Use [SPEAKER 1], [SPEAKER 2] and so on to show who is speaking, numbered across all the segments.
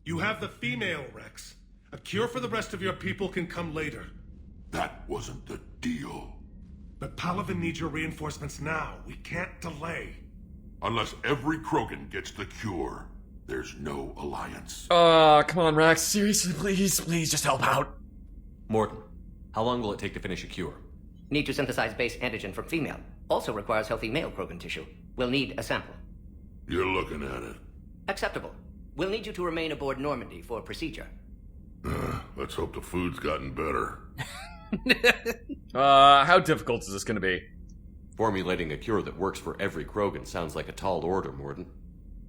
[SPEAKER 1] You have the female, Rex. A cure for the rest of your people can come later.
[SPEAKER 2] That wasn't the deal.
[SPEAKER 1] But Palaven needs your reinforcements now. We can't delay.
[SPEAKER 2] Unless every Krogan gets the cure, there's no alliance.
[SPEAKER 3] Come on, Rex. Seriously, please, just help out.
[SPEAKER 4] Morton, how long will it take to finish a cure?
[SPEAKER 5] Need to synthesize base antigen from female. Also requires healthy male Krogan tissue. We'll need a sample.
[SPEAKER 2] You're looking at it.
[SPEAKER 5] Acceptable. We'll need you to remain aboard Normandy for procedure.
[SPEAKER 2] Let's hope the food's gotten better.
[SPEAKER 3] How difficult is this gonna be?
[SPEAKER 4] Formulating a cure that works for every Krogan sounds like a tall order, Morton.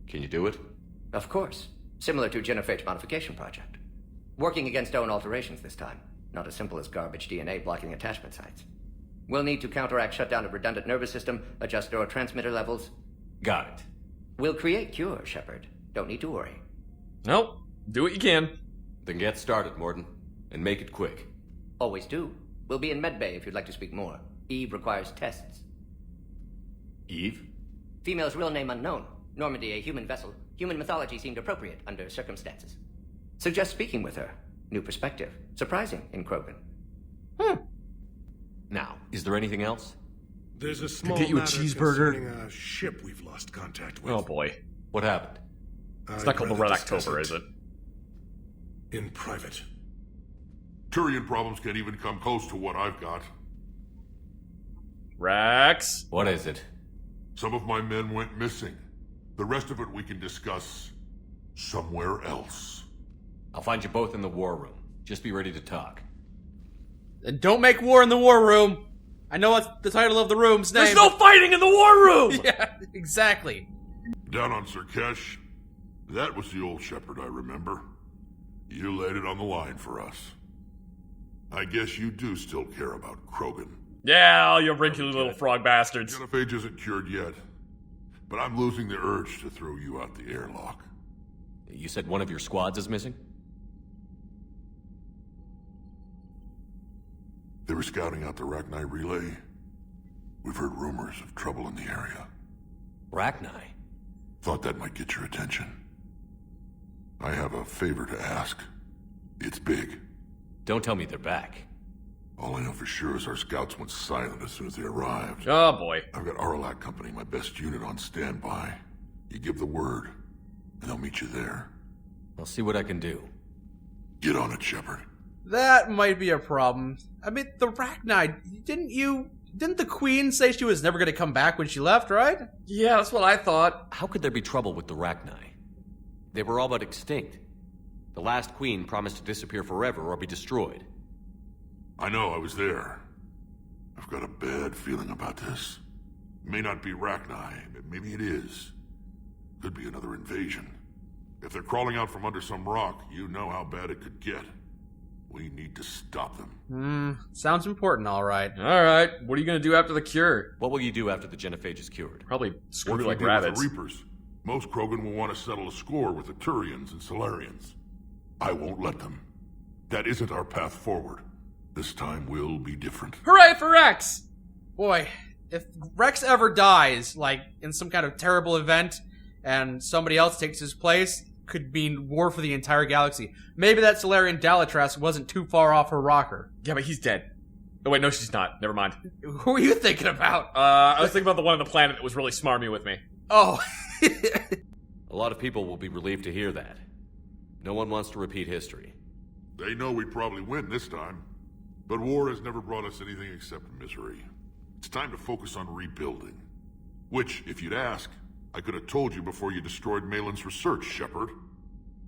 [SPEAKER 4] Can you do it?
[SPEAKER 5] Of course. Similar to genophage modification project. Working against own alterations this time. Not as simple as garbage DNA blocking attachment sites. We'll need to counteract shutdown of redundant nervous system, adjust neurotransmitter levels.
[SPEAKER 4] Got it.
[SPEAKER 5] We'll create cure, Shepard. Don't need to worry.
[SPEAKER 3] Nope. Do what you can.
[SPEAKER 4] Then get started, Morton. And make it quick.
[SPEAKER 5] Always do. We'll be in medbay if you'd like to speak more. Eve requires tests.
[SPEAKER 4] Eve?
[SPEAKER 5] Female's real name unknown. Normandy a human vessel. Human mythology seemed appropriate under circumstances. Suggest speaking with her. New perspective. Surprising in Krogan.
[SPEAKER 4] Now, is there anything else?
[SPEAKER 1] There's a small
[SPEAKER 3] get you a
[SPEAKER 1] matter
[SPEAKER 3] cheeseburger?
[SPEAKER 1] concerning a ship we've lost contact with.
[SPEAKER 3] Oh boy.
[SPEAKER 4] What happened?
[SPEAKER 3] It's not called the Red October, is it?
[SPEAKER 1] In private.
[SPEAKER 2] Turian problems can't even come close to what I've got.
[SPEAKER 3] Rex?
[SPEAKER 4] What is it?
[SPEAKER 2] Some of my men went missing. The rest of it we can discuss somewhere else.
[SPEAKER 4] I'll find you both in the war room. Just be ready to talk.
[SPEAKER 6] And don't make war in the war room. I know that's the title of the room's name.
[SPEAKER 3] There's no fighting in the war room!
[SPEAKER 6] Yeah, exactly.
[SPEAKER 2] Down on Sirkesh, that was the old Shepherd I remember. You laid it on the line for us. I guess you do still care about Krogan.
[SPEAKER 3] Yeah, all you wrinkly little frog bastards.
[SPEAKER 2] Genophage isn't cured yet, but I'm losing the urge to throw you out the airlock.
[SPEAKER 4] You said one of your squads is missing?
[SPEAKER 2] They were scouting out the Rachni relay. We've heard rumors of trouble in the area.
[SPEAKER 4] Rachni?
[SPEAKER 2] Thought that might get your attention. I have a favor to ask. It's big.
[SPEAKER 4] Don't tell me they're back.
[SPEAKER 2] All I know for sure is our scouts went silent as soon as they arrived.
[SPEAKER 3] Oh boy.
[SPEAKER 2] I've got Aralak Company, my best unit, on standby. You give the word, and they'll meet you there.
[SPEAKER 4] I'll see what I can do.
[SPEAKER 2] Get on it, Shepard.
[SPEAKER 6] That might be a problem. I mean, the Rachni, didn't the Queen say she was never going to come back when she left, right?
[SPEAKER 3] Yeah, that's what I thought.
[SPEAKER 4] How could there be trouble with the Rachni? They were all but extinct. The last queen promised to disappear forever or be destroyed.
[SPEAKER 2] I know, I was there. I've got a bad feeling about this. It may not be Rachni, but maybe it is. Could be another invasion. If they're crawling out from under some rock, you know how bad it could get. We need to stop them.
[SPEAKER 6] Sounds important, all right.
[SPEAKER 3] Alright, what are you gonna do after the cure?
[SPEAKER 4] What will you do after the genophage is cured?
[SPEAKER 3] Probably screw
[SPEAKER 2] Once we
[SPEAKER 3] like
[SPEAKER 2] deal with
[SPEAKER 3] rabbits.
[SPEAKER 2] the Reapers, most Krogan will want to settle a score with the Turians and Solarians. I won't let them. That isn't our path forward. This time will be different.
[SPEAKER 3] Hooray for Rex!
[SPEAKER 6] Boy, if Rex ever dies, like in some kind of terrible event, and somebody else takes his place, could mean war for the entire galaxy. Maybe that Solarian Dalatras wasn't too far off her rocker.
[SPEAKER 3] Yeah, but he's dead. Oh wait, no she's not. Never mind.
[SPEAKER 6] Who are you thinking about?
[SPEAKER 3] I was thinking about the one on the planet that was really smarmy with me.
[SPEAKER 6] Oh.
[SPEAKER 4] A lot of people will be relieved to hear that. No one wants to repeat history.
[SPEAKER 2] They know we'd probably win this time. But war has never brought us anything except misery. It's time to focus on rebuilding. Which, if you'd ask, I could have told you before you destroyed Malin's research, Shepard.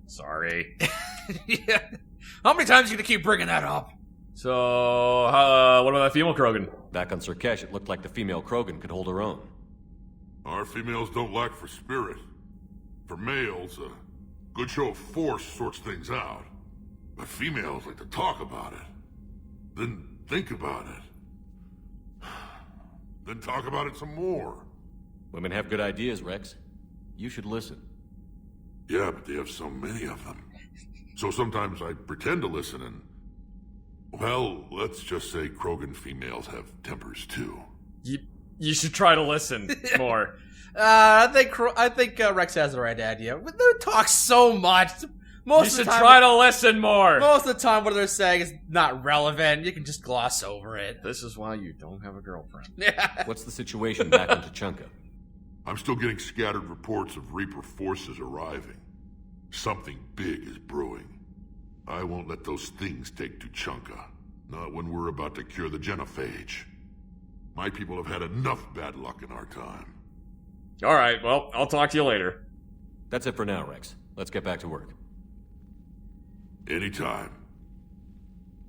[SPEAKER 3] Sorry.
[SPEAKER 6] Yeah. How many times are you gonna keep bringing that up?
[SPEAKER 3] So, what about that female Krogan?
[SPEAKER 4] Back on Sirkesh, it looked like the female Krogan could hold her own.
[SPEAKER 2] Our females don't lack for spirit. For males, a good show of force sorts things out. But females like to talk about it. Then think about it. Then talk about it some more.
[SPEAKER 4] Women have good ideas, Rex. You should listen.
[SPEAKER 2] Yeah, but they have so many of them. So sometimes I pretend to listen and... Well, let's just say Krogan females have tempers too.
[SPEAKER 3] You should try to listen more.
[SPEAKER 6] I think Rex has the right idea. They talk so much. Most
[SPEAKER 3] You
[SPEAKER 6] of
[SPEAKER 3] should
[SPEAKER 6] the time,
[SPEAKER 3] try to listen more.
[SPEAKER 6] most of the time, what they're saying is not relevant. You can just gloss over it.
[SPEAKER 3] This is why you don't have a girlfriend.
[SPEAKER 4] What's the situation back in Tachanka?
[SPEAKER 2] I'm still getting scattered reports of Reaper forces arriving. Something big is brewing. I won't let those things take Tuchanka. Not when we're about to cure the genophage. My people have had enough bad luck in our time.
[SPEAKER 3] Alright, well, I'll talk to you later.
[SPEAKER 4] That's it for now, Rex. Let's get back to work.
[SPEAKER 2] Anytime.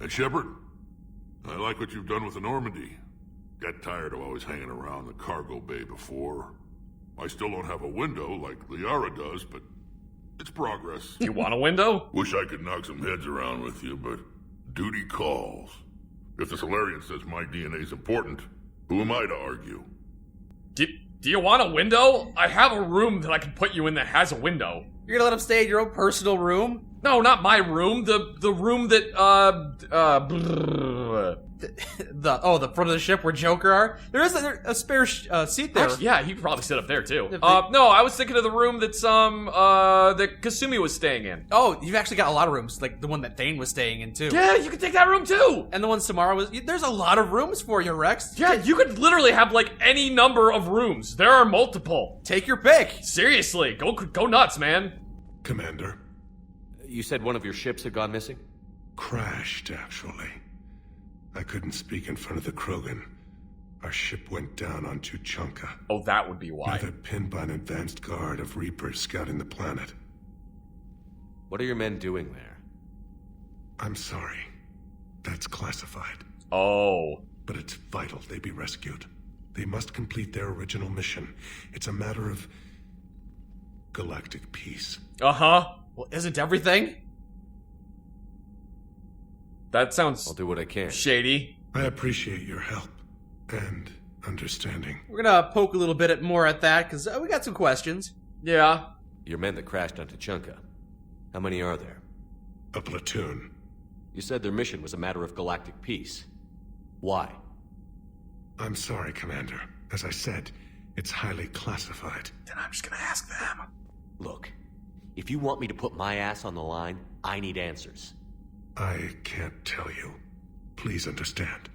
[SPEAKER 2] And Shepard, I like what you've done with the Normandy. Got tired of always hanging around the cargo bay before. I still don't have a window like Liara does, but it's progress.
[SPEAKER 3] You want a window?
[SPEAKER 2] Wish I could knock some heads around with you, but duty calls. If the Solarian says my DNA's important, who am I to argue?
[SPEAKER 3] Do you want a window? I have a room that I can put you in that has a window.
[SPEAKER 6] You're gonna let him stay in your own personal room?
[SPEAKER 3] No, not my room. The room that,
[SPEAKER 6] The front of the ship where Joker are? There is a spare seat there.
[SPEAKER 3] Actually, yeah, he could probably sit up there, too.
[SPEAKER 6] If
[SPEAKER 3] No, I was thinking of the room that's, that Kasumi was staying in.
[SPEAKER 6] Oh, you've actually got a lot of rooms, like the one that Thane was staying in, too.
[SPEAKER 3] Yeah, you could take that room, too!
[SPEAKER 6] And the one Samara was... There's a lot of rooms for you, Rex.
[SPEAKER 3] Yeah, you could literally have, like, any number of rooms. There are multiple.
[SPEAKER 6] Take your pick.
[SPEAKER 3] Seriously, go nuts, man.
[SPEAKER 1] Commander.
[SPEAKER 4] You said one of your ships had gone missing?
[SPEAKER 1] Crashed, actually. I couldn't speak in front of the Krogan. Our ship went down on Tuchanka.
[SPEAKER 3] Oh, that would be
[SPEAKER 1] Now
[SPEAKER 3] why.
[SPEAKER 1] they're pinned by an advanced guard of Reapers scouting the planet.
[SPEAKER 4] What are your men doing there?
[SPEAKER 1] I'm sorry. That's classified.
[SPEAKER 3] Oh.
[SPEAKER 1] But it's vital they be rescued. They must complete their original mission. It's a matter of galactic peace.
[SPEAKER 3] Uh-huh.
[SPEAKER 6] Well, isn't everything?
[SPEAKER 3] That sounds
[SPEAKER 4] I'll do what I can.
[SPEAKER 3] shady.
[SPEAKER 1] I appreciate your help and understanding.
[SPEAKER 6] We're gonna poke a little bit more at that, because we got some questions.
[SPEAKER 3] Yeah.
[SPEAKER 4] Your men that crashed on Tachanka. How many are there?
[SPEAKER 1] A platoon.
[SPEAKER 4] You said their mission was a matter of galactic peace. Why?
[SPEAKER 1] I'm sorry, Commander. As I said, it's highly classified.
[SPEAKER 6] Then I'm just gonna ask them.
[SPEAKER 4] Look, if you want me to put my ass on the line, I need answers.
[SPEAKER 1] I can't tell you. Please understand.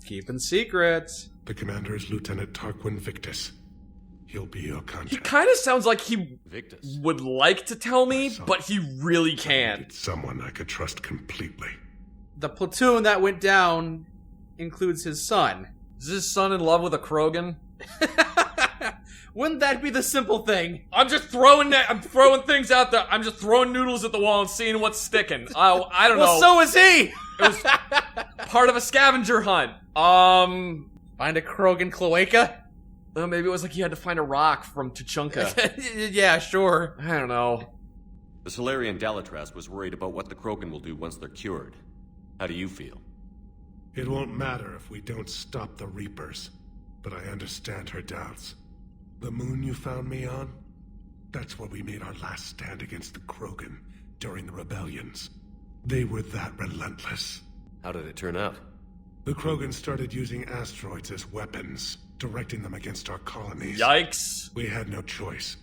[SPEAKER 6] Keeping secrets.
[SPEAKER 1] The commander is Lieutenant Tarquin Victus. He'll be your
[SPEAKER 3] He
[SPEAKER 1] contact.
[SPEAKER 3] kind of sounds like he
[SPEAKER 4] Victus.
[SPEAKER 3] would like to tell me, but he really can't.
[SPEAKER 1] It's someone I could trust completely.
[SPEAKER 6] The platoon that went down includes his son.
[SPEAKER 3] Is his son in love with a Krogan?
[SPEAKER 6] Wouldn't that be the simple thing?
[SPEAKER 3] I'm just throwing I'm throwing things out there. I'm just throwing noodles at the wall and seeing what's sticking. I don't
[SPEAKER 6] Well,
[SPEAKER 3] know.
[SPEAKER 6] so is he!
[SPEAKER 3] It was part of a scavenger hunt.
[SPEAKER 6] Find a Krogan cloaca?
[SPEAKER 3] Maybe it was like he had to find a rock from Tachanka.
[SPEAKER 6] Yeah, sure.
[SPEAKER 3] I don't know.
[SPEAKER 4] The Solarian Dalatras was worried about what the Krogan will do once they're cured. How do you feel?
[SPEAKER 1] It won't matter if we don't stop the Reapers, but I understand her doubts. The moon you found me on? That's where we made our last stand against the Krogan during the rebellions. They were that relentless.
[SPEAKER 4] How did it turn out?
[SPEAKER 1] The Krogan started using asteroids as weapons, directing them against our colonies.
[SPEAKER 3] Yikes.
[SPEAKER 1] We had no choice.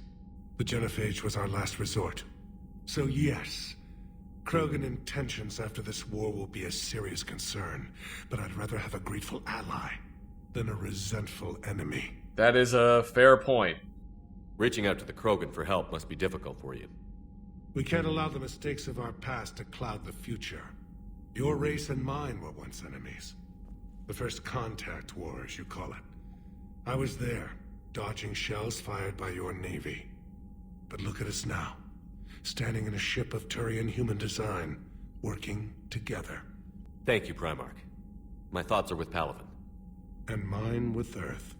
[SPEAKER 1] The genophage was our last resort. So yes, Krogan intentions after this war will be a serious concern, but I'd rather have a grateful ally than a resentful enemy.
[SPEAKER 3] That is a fair point.
[SPEAKER 4] Reaching out to the Krogan for help must be difficult for you.
[SPEAKER 1] We can't allow the mistakes of our past to cloud the future. Your race and mine were once enemies. The first contact war, as you call it. I was there, dodging shells fired by your navy. But look at us now, standing in a ship of Turian human design, working together.
[SPEAKER 4] Thank you, Primarch. My thoughts are with Palaven.
[SPEAKER 1] And mine with Earth.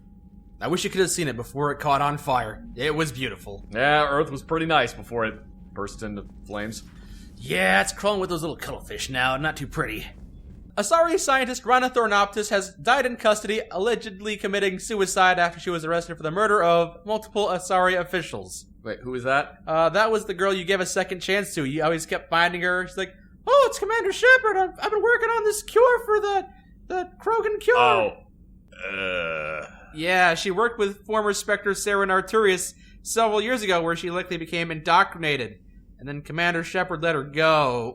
[SPEAKER 6] I wish you could have seen it before it caught on fire. It was beautiful.
[SPEAKER 3] Yeah, Earth was pretty nice before it burst into flames.
[SPEAKER 6] Yeah, it's crawling with those little cuttlefish now. Not too pretty. Asari scientist Rana Thornoptis has died in custody, allegedly committing suicide after she was arrested for the murder of multiple Asari officials.
[SPEAKER 3] Wait, who is that?
[SPEAKER 6] That was the girl you gave a second chance to. You always kept finding her. She's like, "Oh, it's Commander Shepard. I've been working on this cure for the Krogan cure."
[SPEAKER 3] Oh.
[SPEAKER 6] Yeah, she worked with former Spectre Saren Arturius, several years ago where she likely became indoctrinated, and then Commander Shepard let her go.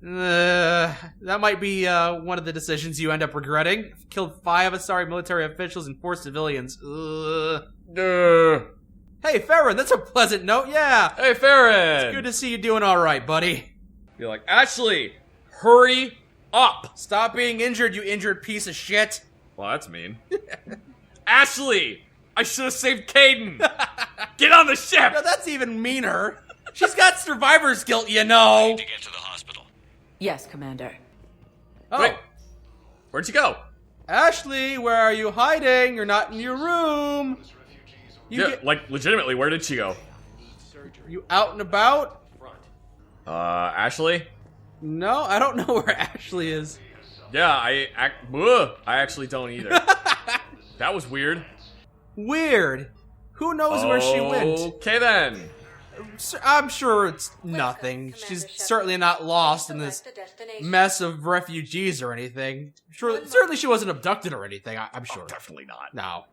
[SPEAKER 6] That might be one of the decisions you end up regretting. Killed 5 Asari military officials and 4 civilians. Hey, Farron, that's a pleasant note, yeah.
[SPEAKER 3] Hey, Farron!
[SPEAKER 6] It's good to see you doing alright, buddy.
[SPEAKER 3] You're like, Ashley, hurry up!
[SPEAKER 6] Stop being injured, you injured piece of shit.
[SPEAKER 3] Well, that's mean. Ashley! I should have saved Caden! Get on the ship!
[SPEAKER 6] No, that's even meaner. She's got survivor's guilt, you know.
[SPEAKER 4] To get to the hospital.
[SPEAKER 7] Yes, Commander.
[SPEAKER 6] Oh.
[SPEAKER 3] Wait, where'd you go?
[SPEAKER 6] Ashley, where are you hiding? You're not in your room.
[SPEAKER 3] Like, legitimately, where did she go?
[SPEAKER 6] You out and about?
[SPEAKER 3] Ashley?
[SPEAKER 6] No, I don't know where Ashley is.
[SPEAKER 3] Yeah, I actually don't either. That was weird.
[SPEAKER 6] Weird. Who knows where she went?
[SPEAKER 3] Okay then.
[SPEAKER 6] I'm sure it's nothing. She's certainly not lost in this mess of refugees or anything. Certainly she wasn't abducted or anything, I'm sure.
[SPEAKER 3] Oh, definitely not.
[SPEAKER 6] No.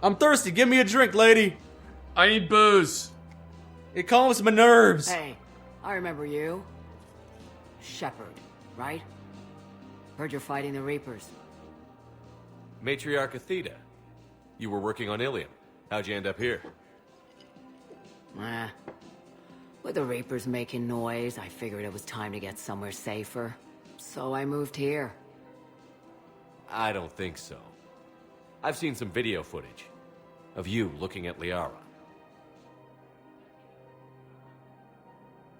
[SPEAKER 6] I'm thirsty. Give me a drink, lady.
[SPEAKER 3] I need booze.
[SPEAKER 6] It calms my nerves.
[SPEAKER 7] Hey, I remember you. Shepard, right? Heard you're fighting the Reapers.
[SPEAKER 4] Matriarch Athena. You were working on Ilium. How'd you end up here?
[SPEAKER 7] With the Reapers making noise, I figured it was time to get somewhere safer. So I moved here.
[SPEAKER 4] I don't think so. I've seen some video footage of you looking at Liara.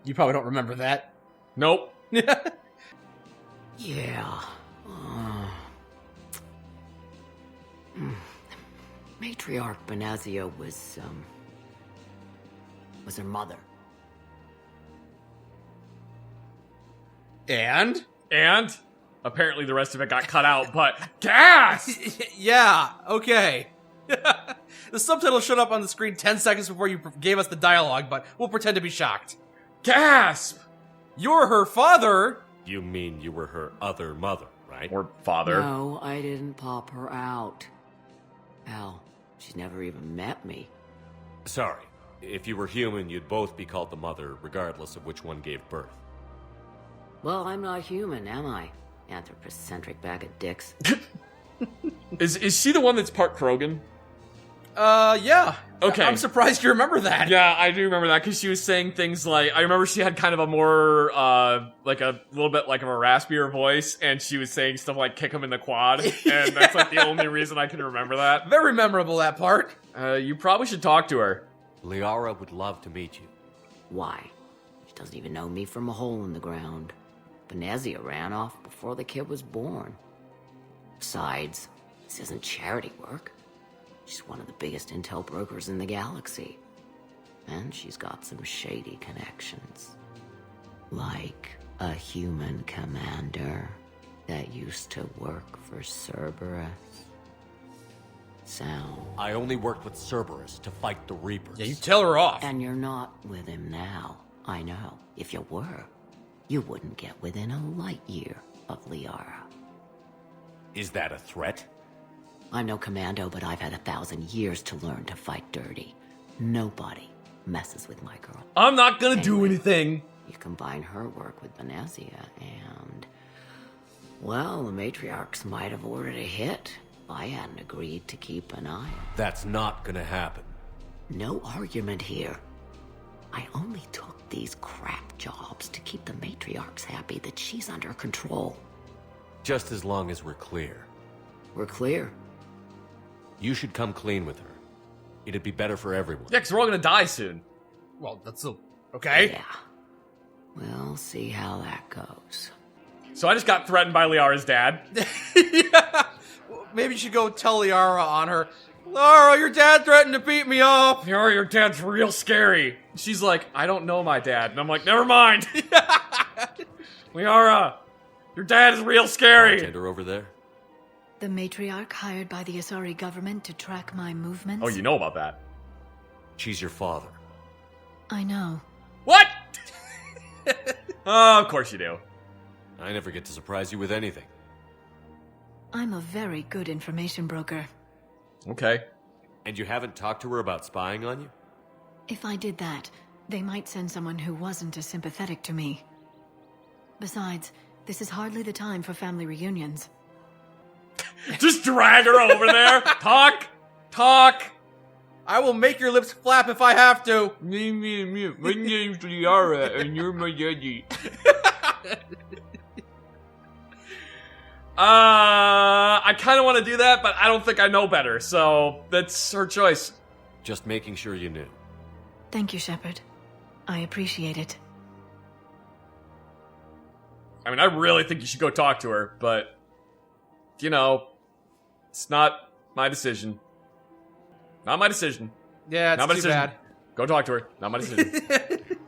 [SPEAKER 6] You probably don't remember that.
[SPEAKER 3] Nope.
[SPEAKER 7] Yeah. Matriarch Benazia was her mother.
[SPEAKER 6] And?
[SPEAKER 3] And? Apparently the rest of it got cut out, but gas!
[SPEAKER 6] Yeah, okay. The subtitle showed up on the screen 10 seconds before you gave us the dialogue, but we'll pretend to be shocked.
[SPEAKER 3] Gasp!
[SPEAKER 6] You're her father?
[SPEAKER 4] You mean you were her other mother, right?
[SPEAKER 3] Or father.
[SPEAKER 7] No, I didn't pop her out. Hell, she's never even met me.
[SPEAKER 4] Sorry. If you were human, you'd both be called the mother, regardless of which one gave birth.
[SPEAKER 7] Well, I'm not human, am I? Anthropocentric bag of dicks.
[SPEAKER 3] Is she the one that's part Krogan?
[SPEAKER 6] Yeah.
[SPEAKER 3] Okay.
[SPEAKER 6] I'm surprised you remember that.
[SPEAKER 3] Yeah, I do remember that because she was saying things like, I remember she had kind of a more, like a little bit like of a raspier voice, and she was saying stuff like kick him in the quad, and that's like the only reason I can remember that.
[SPEAKER 6] Very memorable, that part.
[SPEAKER 3] You probably should talk to her.
[SPEAKER 4] Liara would love to meet you.
[SPEAKER 7] Why? She doesn't even know me from a hole in the ground. Benazia ran off before the kid was born. Besides, this isn't charity work. She's one of the biggest intel brokers in the galaxy. And she's got some shady connections. Like a human commander that used to work for Cerberus. So...
[SPEAKER 4] I only worked with Cerberus to fight the Reapers.
[SPEAKER 6] Yeah, you tell her off.
[SPEAKER 7] And you're not with him now. I know. If you were, you wouldn't get within a light year of Liara.
[SPEAKER 4] Is that a threat?
[SPEAKER 7] I'm no commando, but I've had 1,000 years to learn to fight dirty. Nobody messes with my girl.
[SPEAKER 3] I'm not gonna do anything.
[SPEAKER 7] You combine her work with Benazia and... well, the matriarchs might have ordered a hit. I hadn't agreed to keep an eye on.
[SPEAKER 4] That's not gonna happen.
[SPEAKER 7] No argument here. I only took these crap jobs to keep the matriarchs happy that she's under control.
[SPEAKER 4] Just as long as we're clear.
[SPEAKER 7] We're clear.
[SPEAKER 4] You should come clean with her. It'd be better for everyone.
[SPEAKER 3] Yeah, because we're all gonna die soon.
[SPEAKER 6] Well, that's okay.
[SPEAKER 7] Yeah. We'll see how that goes.
[SPEAKER 3] So I just got threatened by Liara's dad.
[SPEAKER 6] Yeah. Maybe you should go tell Liara on her. Liara, your dad threatened to beat me up.
[SPEAKER 3] Liara, your dad's real scary. She's like, I don't know my dad. And I'm like, never mind. Liara, your dad is real scary.
[SPEAKER 4] Bartender over there?
[SPEAKER 8] The matriarch hired by the Asari government to track my movements?
[SPEAKER 3] Oh, you know about that.
[SPEAKER 4] She's your father.
[SPEAKER 8] I know.
[SPEAKER 3] What? Oh, of course you do.
[SPEAKER 4] I never get to surprise you with anything.
[SPEAKER 8] I'm a very good information broker.
[SPEAKER 3] Okay.
[SPEAKER 4] And you haven't talked to her about spying on you?
[SPEAKER 8] If I did that, they might send someone who wasn't as sympathetic to me. Besides, this is hardly the time for family reunions.
[SPEAKER 3] Just drag her over there. Talk.
[SPEAKER 6] I will make your lips flap if I have to.
[SPEAKER 3] My name's Liara, and you're my daddy. I kind of want to do that, but I don't think I know better, so that's her choice.
[SPEAKER 4] Just making sure you knew.
[SPEAKER 8] Thank you, Shepard. I appreciate it.
[SPEAKER 3] I mean, I really think you should go talk to her, but, you know, it's not my decision. Not my decision.
[SPEAKER 6] Yeah, it's
[SPEAKER 3] Not my
[SPEAKER 6] too
[SPEAKER 3] decision.
[SPEAKER 6] bad.
[SPEAKER 3] Go talk to her. Not my decision.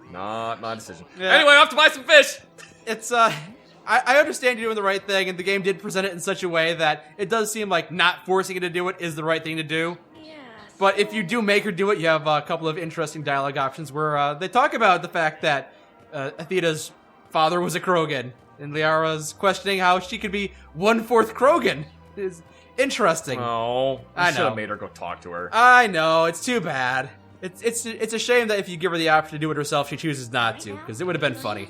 [SPEAKER 3] Not my decision.
[SPEAKER 6] Yeah.
[SPEAKER 3] Anyway, off to buy some fish!
[SPEAKER 6] It's, I understand you're doing the right thing, and the game did present it in such a way that it does seem like not forcing you to do it is the right thing to do. But if you do make her do it, you have a couple of interesting dialogue options where they talk about the fact that Athena's father was a Krogan, and Liara's questioning how she could be 1/4 Krogan. It's interesting.
[SPEAKER 3] Oh,
[SPEAKER 6] I
[SPEAKER 3] I should
[SPEAKER 6] know.
[SPEAKER 3] have made her go talk to her.
[SPEAKER 6] I know, it's too bad. It's a shame that if you give her the option to do it herself, she chooses not to, because it would have been funny.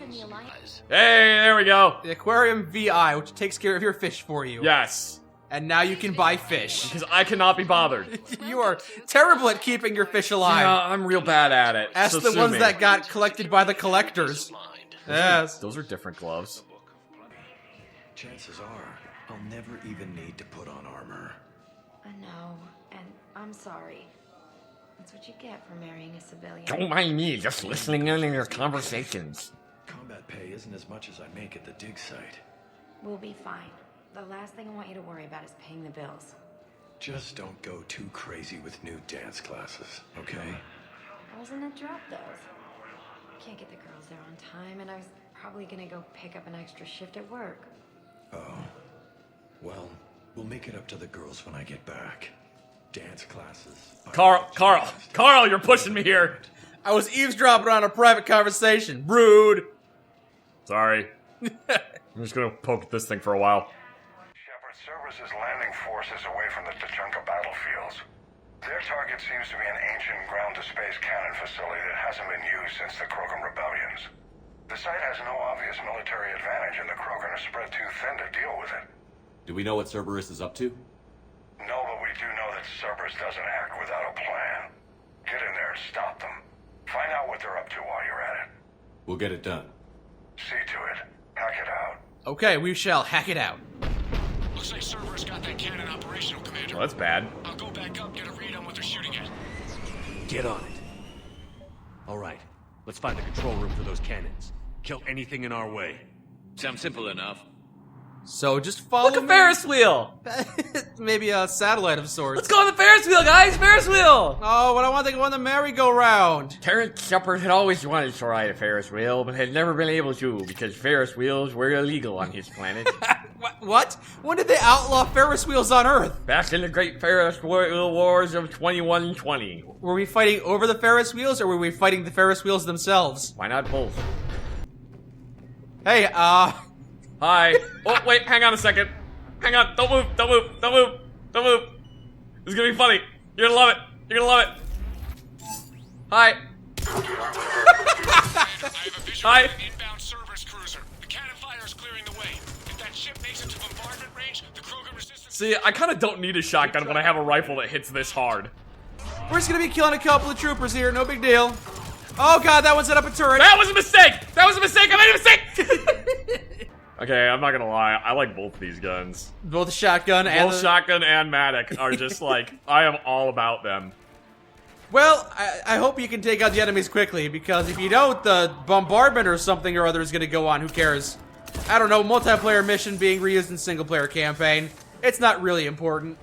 [SPEAKER 3] Hey, there we go.
[SPEAKER 6] The Aquarium VI, which takes care of your fish for you.
[SPEAKER 3] Yes,
[SPEAKER 6] And now you can buy fish.
[SPEAKER 3] because I cannot be bothered.
[SPEAKER 6] You are terrible at keeping your fish alive.
[SPEAKER 3] Yeah, I'm real bad at it.
[SPEAKER 6] Ask
[SPEAKER 3] so
[SPEAKER 6] the
[SPEAKER 3] sue
[SPEAKER 6] ones
[SPEAKER 3] me.
[SPEAKER 6] that got collected by the collectors. Yes.
[SPEAKER 3] Those are different gloves.
[SPEAKER 9] Chances are, I'll never even need to put on armor.
[SPEAKER 10] I know, and I'm sorry. That's what you get for marrying a civilian.
[SPEAKER 3] Don't mind me, just listening in on your conversations.
[SPEAKER 9] Combat pay isn't as much as I make at the dig site.
[SPEAKER 10] We'll be fine. The last thing I want you to worry about is paying the bills.
[SPEAKER 9] Just don't go too crazy with new dance classes, okay?
[SPEAKER 10] I was in a drop, though. Can't get the girls there on time, and I was probably gonna go pick up an extra shift at work.
[SPEAKER 9] Oh. Well, we'll make it up to the girls when I get back. Dance classes.
[SPEAKER 3] Carl, you're pushing me here.
[SPEAKER 6] I was eavesdropping on a private conversation. Rude.
[SPEAKER 3] Sorry. I'm just gonna poke at this thing for a while.
[SPEAKER 11] Shepard services landing forces away from the Tachanka battlefields. Their target seems to be an ancient ground-to-space cannon facility that hasn't been used since the Krogan rebellions. The site has no obvious military advantage, and the Krogan are spread too thin to deal with it.
[SPEAKER 4] Do we know what Cerberus is up to?
[SPEAKER 11] No, but we do know that Cerberus doesn't act without a plan. Get in there and stop them. Find out what they're up to while you're at it.
[SPEAKER 4] We'll get it done.
[SPEAKER 11] See to it. Hack it out.
[SPEAKER 6] Okay, we shall hack it out.
[SPEAKER 12] Looks like Cerberus got that cannon operational, Commander.
[SPEAKER 3] Well, that's bad.
[SPEAKER 12] I'll go back up, get a read on what they're shooting at.
[SPEAKER 13] Get on it. All right, let's find the control room for those cannons. Kill anything in our way.
[SPEAKER 14] Sounds simple enough.
[SPEAKER 6] So just follow
[SPEAKER 3] Look, a
[SPEAKER 6] me.
[SPEAKER 3] Ferris wheel.
[SPEAKER 6] Maybe a satellite of sorts.
[SPEAKER 3] Let's go on the Ferris wheel, guys. Ferris wheel.
[SPEAKER 6] Oh, but I want to go on the merry-go-round.
[SPEAKER 3] Terrence Shepard had always wanted to ride a Ferris wheel, but had never been able to because Ferris wheels were illegal on his planet.
[SPEAKER 6] What? When did they outlaw Ferris wheels on Earth?
[SPEAKER 3] Back in the Great Ferris Wheel Wars of 2120.
[SPEAKER 6] Were we fighting over the Ferris wheels, or were we fighting the Ferris wheels themselves?
[SPEAKER 3] Why not both?
[SPEAKER 6] Hey,
[SPEAKER 3] Hi. Oh, wait, hang on a second. Hang on, don't move, don't move, don't move, don't move. This is gonna be funny. You're gonna love it. You're gonna love it. Hi. Hi.
[SPEAKER 12] Inbound Cerberus cruiser. The cannon fire is clearing the way. If that ship makes it to bombardment range, the Krogan resistance...
[SPEAKER 3] See, I kind of don't need a shotgun when I have a rifle that hits this hard.
[SPEAKER 6] we're just gonna be killing a couple of troopers here, no big deal. Oh god, that one set up a turret.
[SPEAKER 3] That was a mistake! That was a mistake! I made a mistake! Okay, I'm not gonna lie. I like both these guns.
[SPEAKER 6] Both shotgun and
[SPEAKER 3] Both shotgun and Matic are just like, I am all about them.
[SPEAKER 6] Well, I hope you can take out the enemies quickly, because if you don't, the bombardment or something or other is gonna go on. Who cares? I don't know, multiplayer mission being reused in single-player campaign. It's not really important.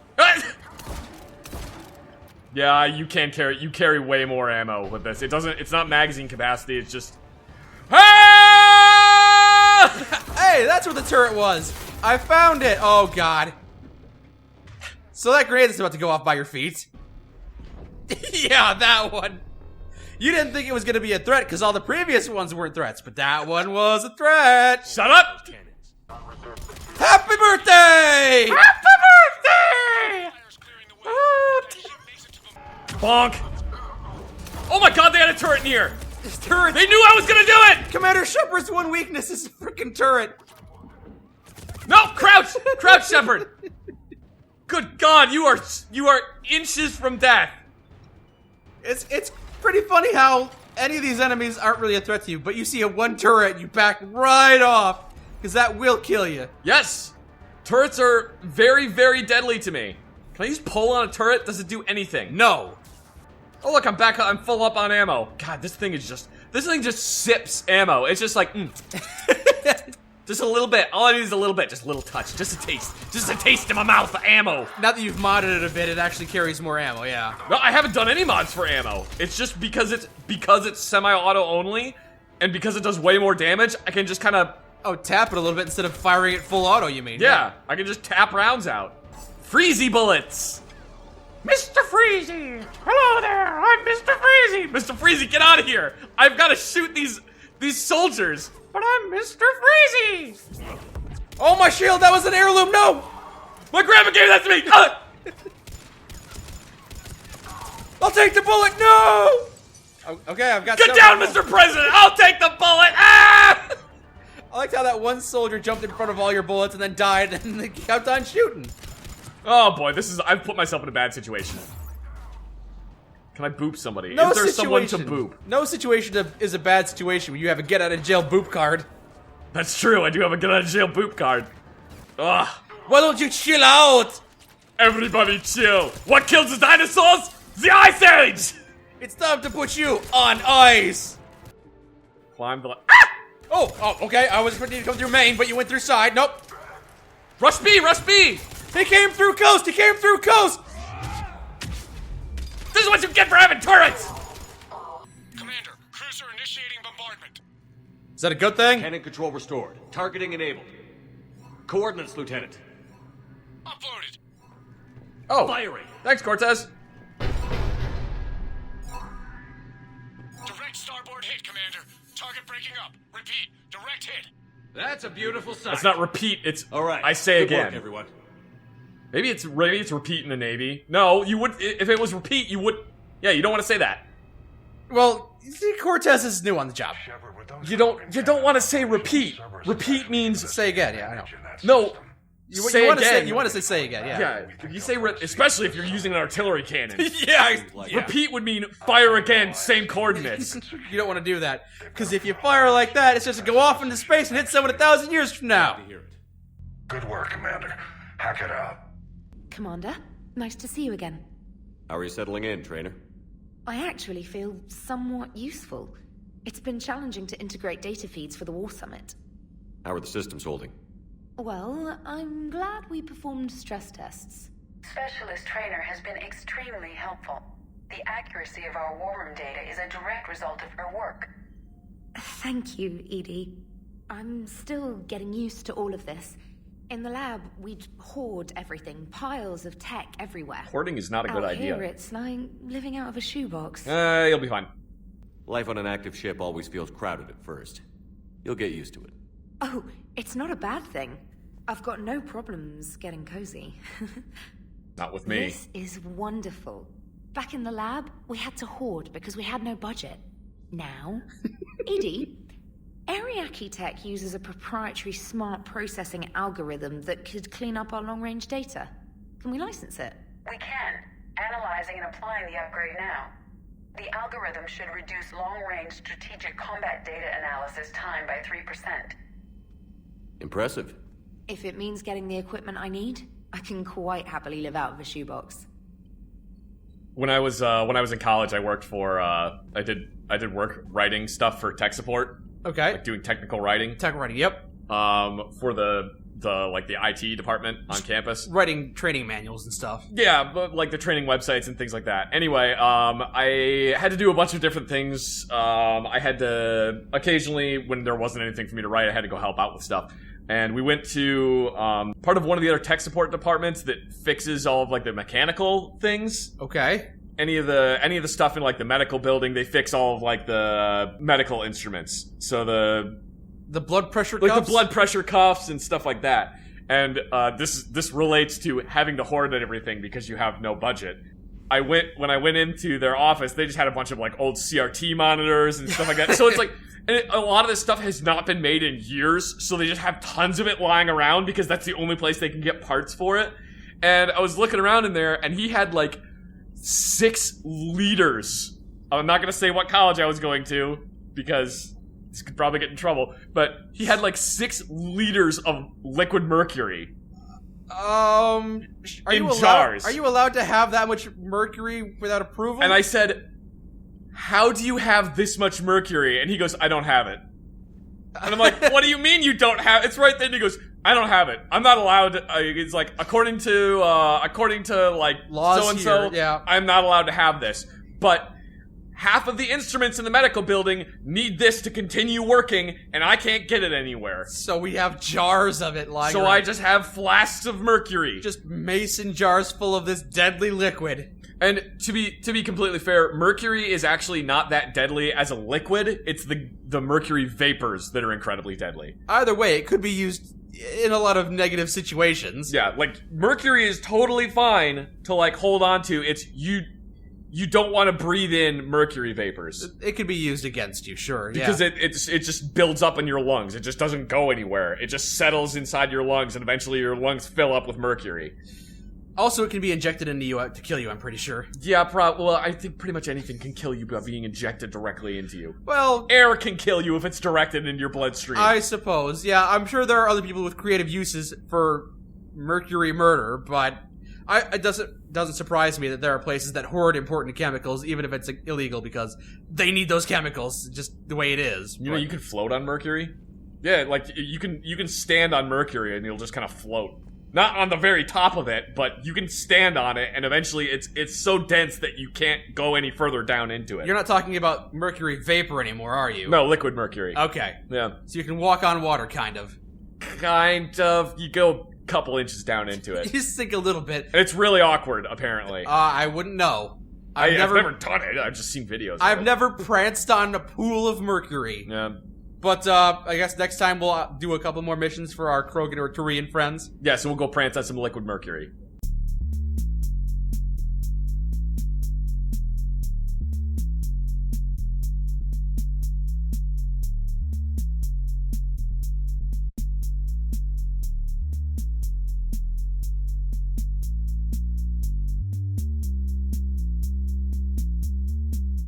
[SPEAKER 3] Yeah, you carry way more ammo with this. It's not magazine capacity, it's just...
[SPEAKER 6] Hey, that's where the turret was. I found it. Oh, God. So that grenade is about to go off by your feet. Yeah, that one. You didn't think it was going to be a threat because all the previous ones weren't threats, but that one was a threat.
[SPEAKER 3] Shut up!
[SPEAKER 6] Happy birthday!
[SPEAKER 3] Happy birthday! Bonk. Oh my god, they had a turret in here.
[SPEAKER 6] This turret.
[SPEAKER 3] They knew I was gonna do it.
[SPEAKER 6] Commander Shepard's one weakness is a freaking turret.
[SPEAKER 3] No, crouch, crouch, Shepard. Good God, you are inches from death.
[SPEAKER 6] It's pretty funny how any of these enemies aren't really a threat to you, but you see a one turret, you back right off, because that will kill you.
[SPEAKER 3] Yes, turrets are very, very deadly to me. Can I use pull on a turret? Does it do anything?
[SPEAKER 6] No.
[SPEAKER 3] Oh look, I'm back. I'm full up on ammo. God, this thing just sips ammo. It's just like, just a little bit. All I need is a little bit, just a little touch, just a taste in my mouth of ammo.
[SPEAKER 6] Now that you've modded it a bit, it actually carries more ammo. Yeah.
[SPEAKER 3] No, I haven't done any mods for ammo. It's just because it's semi-auto only, and because it does way more damage, I can just kind of
[SPEAKER 6] tap it a little bit instead of firing it full auto. You mean?
[SPEAKER 3] Yeah, I can just tap rounds out. Freezy bullets. Mr. Freezy! Hello there, I'm Mr. Freezy! Mr. Freezy, get out of here! I've got to shoot these soldiers! But I'm Mr. Freezy!
[SPEAKER 6] Oh, my shield! That was an heirloom! No!
[SPEAKER 3] My grandma gave that to me!
[SPEAKER 6] I'll take the bullet! No! Okay, I've got
[SPEAKER 3] Get down, Mr. President! I'll take the bullet! Ah!
[SPEAKER 6] I liked how that one soldier jumped in front of all your bullets and then died and they kept on shooting.
[SPEAKER 3] Oh boy, I've put myself in a bad situation. Can I boop somebody?
[SPEAKER 6] No
[SPEAKER 3] Is there
[SPEAKER 6] situation.
[SPEAKER 3] someone to boop?
[SPEAKER 6] No situation is a bad situation when you have a get out of jail boop card.
[SPEAKER 3] That's true, I do have a get out of jail boop card. Ugh.
[SPEAKER 6] Why don't you chill out?
[SPEAKER 3] Everybody chill. What kills the dinosaurs? The Ice Age!
[SPEAKER 6] It's time to put you on ice.
[SPEAKER 3] Climb the
[SPEAKER 6] Oh, okay, I was expecting you to come through main, but you went through side. Nope.
[SPEAKER 3] Rush B, rush B!
[SPEAKER 6] He came through coast! He came through coast!
[SPEAKER 3] This is what you get for having turrets!
[SPEAKER 12] Commander, cruiser initiating bombardment.
[SPEAKER 6] Is that a good thing?
[SPEAKER 13] Cannon control restored. Targeting enabled. Coordinates, Lieutenant.
[SPEAKER 12] Uploaded.
[SPEAKER 3] Oh,
[SPEAKER 13] Firing.
[SPEAKER 3] Thanks, Cortez.
[SPEAKER 12] Direct starboard hit, Commander. Target breaking up. Repeat, direct hit.
[SPEAKER 13] That's a beautiful sight.
[SPEAKER 3] It's not repeat, it's
[SPEAKER 13] all right.
[SPEAKER 3] I say
[SPEAKER 13] Good
[SPEAKER 3] again.
[SPEAKER 13] work, everyone.
[SPEAKER 3] Maybe it's repeat in the Navy. No, you would if it was repeat, you would. Yeah, you don't want to say that.
[SPEAKER 6] Well, you see, Cortez is new on the job.
[SPEAKER 3] You don't want to say repeat. Repeat means
[SPEAKER 6] say again. Yeah, I know.
[SPEAKER 3] No.
[SPEAKER 6] You
[SPEAKER 3] want to
[SPEAKER 6] say you want to say again. Yeah.
[SPEAKER 3] Yeah. You say especially if you're using an artillery cannon.
[SPEAKER 6] Yeah.
[SPEAKER 3] Repeat would mean fire again, same coordinates.
[SPEAKER 6] You don't want to do that because if you fire like that, it's just to go off into space and hit someone 1,000 years from now.
[SPEAKER 11] Good work, Commander. Hack it out.
[SPEAKER 10] Commander, nice to see you again.
[SPEAKER 4] How are you settling in, Trainer?
[SPEAKER 10] I actually feel somewhat useful. It's been challenging to integrate data feeds for the War Summit.
[SPEAKER 4] How are the systems holding?
[SPEAKER 10] Well, I'm glad we performed stress tests.
[SPEAKER 14] Specialist Trainer has been extremely helpful. The accuracy of our war room data is a direct result of her work.
[SPEAKER 10] Thank you, Edie. I'm still getting used to all of this. In the lab, we'd hoard everything, piles of tech everywhere.
[SPEAKER 3] Hoarding is not a good idea.
[SPEAKER 10] Here, it's like living out of a shoebox.
[SPEAKER 3] You'll be fine.
[SPEAKER 4] Life on an active ship always feels crowded at first. You'll get used to it.
[SPEAKER 10] Oh, it's not a bad thing. I've got no problems getting cozy.
[SPEAKER 3] Not with me.
[SPEAKER 10] This is wonderful. Back in the lab, we had to hoard because we had no budget. Now, Edie, Ariake Tech uses a proprietary smart processing algorithm that could clean up our long-range data. Can we license it?
[SPEAKER 14] We can. Analyzing and applying the upgrade now. The algorithm should reduce long-range strategic combat data analysis time by 3%.
[SPEAKER 4] Impressive.
[SPEAKER 10] If it means getting the equipment I need, I can quite happily live out of a shoebox.
[SPEAKER 3] When I was in college, I worked for I did work writing stuff for tech support.
[SPEAKER 6] Okay.
[SPEAKER 3] Like doing technical writing.
[SPEAKER 6] Tech writing, yep.
[SPEAKER 3] For the IT department on campus.
[SPEAKER 6] Writing training manuals and stuff.
[SPEAKER 3] Yeah, but like the training websites and things like that. Anyway, I had to do a bunch of different things. I had to occasionally, when there wasn't anything for me to write, I had to go help out with stuff. And we went to part of one of the other tech support departments that fixes all of like the mechanical things.
[SPEAKER 6] Okay.
[SPEAKER 3] Any of the stuff in like the medical building, they fix all of like the medical instruments. So the
[SPEAKER 6] blood pressure
[SPEAKER 3] cuffs?
[SPEAKER 6] Like
[SPEAKER 3] the blood pressure cuffs and stuff like that. And this relates to having to hoard everything because you have no budget. When I went into their office, they just had a bunch of like old CRT monitors and stuff like that. So it's like, and a lot of this stuff has not been made in years, so they just have tons of it lying around because that's the only place they can get parts for it. And I was looking around in there, and he had like 6 liters. I'm not gonna say what college I was going to because this could probably get in trouble, but he had like 6 liters of liquid mercury.
[SPEAKER 6] Are
[SPEAKER 3] in jars.
[SPEAKER 6] Are you allowed to have that much mercury without approval?
[SPEAKER 3] And I said, how do you have this much mercury? And he goes, I don't have it. And I'm like, what do you mean you don't have it? It's right there. And he goes, I don't have it. I'm not allowed to, it's like, according to like,
[SPEAKER 6] laws
[SPEAKER 3] so-and-so,
[SPEAKER 6] here, yeah.
[SPEAKER 3] I'm not allowed to have this. But half of the instruments in the medical building need this to continue working, and I can't get it anywhere.
[SPEAKER 6] So we have jars of it lying
[SPEAKER 3] So
[SPEAKER 6] around.
[SPEAKER 3] I just have flasks of mercury.
[SPEAKER 6] Just mason jars full of this deadly liquid.
[SPEAKER 3] And to be completely fair, mercury is actually not that deadly as a liquid. It's the mercury vapors that are incredibly deadly.
[SPEAKER 6] Either way, it could be used in a lot of negative situations.
[SPEAKER 3] Yeah, like mercury is totally fine to like hold on to. It's you don't want to breathe in mercury vapors.
[SPEAKER 6] It could be used against you, sure.
[SPEAKER 3] Because
[SPEAKER 6] yeah.
[SPEAKER 3] it just builds up in your lungs. It just doesn't go anywhere. It just settles inside your lungs, and eventually your lungs fill up with mercury.
[SPEAKER 6] Also, it can be injected into you to kill you, I'm pretty sure.
[SPEAKER 3] Yeah, well, I think pretty much anything can kill you by being injected directly into you.
[SPEAKER 6] Well,
[SPEAKER 3] air can kill you if it's directed into your bloodstream.
[SPEAKER 6] I suppose. Yeah, I'm sure there are other people with creative uses for mercury murder, but it doesn't surprise me that there are places that hoard important chemicals, even if it's illegal, because they need those chemicals, just the way it is.
[SPEAKER 3] You know, you can float on mercury. Yeah, like you can stand on mercury and you'll just kind of float. Not on the very top of it, but you can stand on it, and eventually it's so dense that you can't go any further down into it.
[SPEAKER 6] You're not talking about mercury vapor anymore, are you?
[SPEAKER 3] No, liquid mercury.
[SPEAKER 6] Okay.
[SPEAKER 3] Yeah.
[SPEAKER 6] So you can walk on water, kind of.
[SPEAKER 3] Kind of. You go a couple inches down into it.
[SPEAKER 6] You just sink a little bit.
[SPEAKER 3] And it's really awkward, apparently.
[SPEAKER 6] I wouldn't know.
[SPEAKER 3] I've never done it. I've just seen videos.
[SPEAKER 6] I've never pranced on a pool of mercury.
[SPEAKER 3] Yeah.
[SPEAKER 6] But, I guess next time we'll do a couple more missions for our Krogan or Turian friends.
[SPEAKER 3] Yeah, so we'll go prance on some liquid mercury.